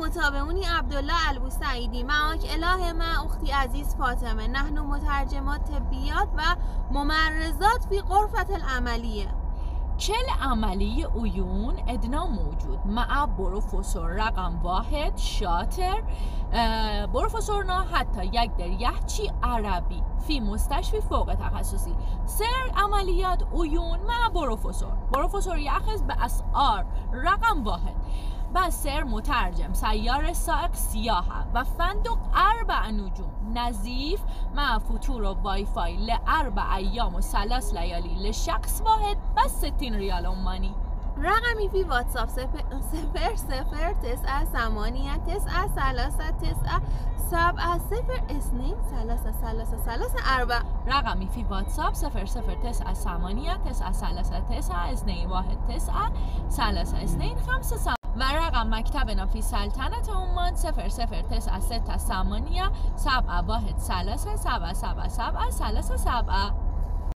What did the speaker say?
المتابعون عبدالله البوسعیدی معاک اله ما اختی عزیز فاطمه نحن مترجمات طبیات و ممرضات في غرفة العملیه. كل عملية عيون عندنا موجود مع بروفيسور رقم 1 شاطر. بروفيسورنا حتى يقدر يحكي عربي في مستشفى فوق تخصصي. سر عمليات عيون مع بروفيسور يأخذ بأسعار رقم 1. بس سر مترجم سيارة سائق سياحة و فندق 4 نجوم نظيف مع فطور واي فاي ل4 أيام و 3 ليالي لشخص واحد بس 60 ريال عماني. رقمی فی واتساپ 00 9 8 9 3 9 7 0 2 3 3 3 4. رقمی فی واتساپ 00 9 8 9 3 9 2 1 9 3 2 5 و رقم مکتبنا فی سلطنت عمان 00 9 6 8 7 1 3 3 7 7 3 7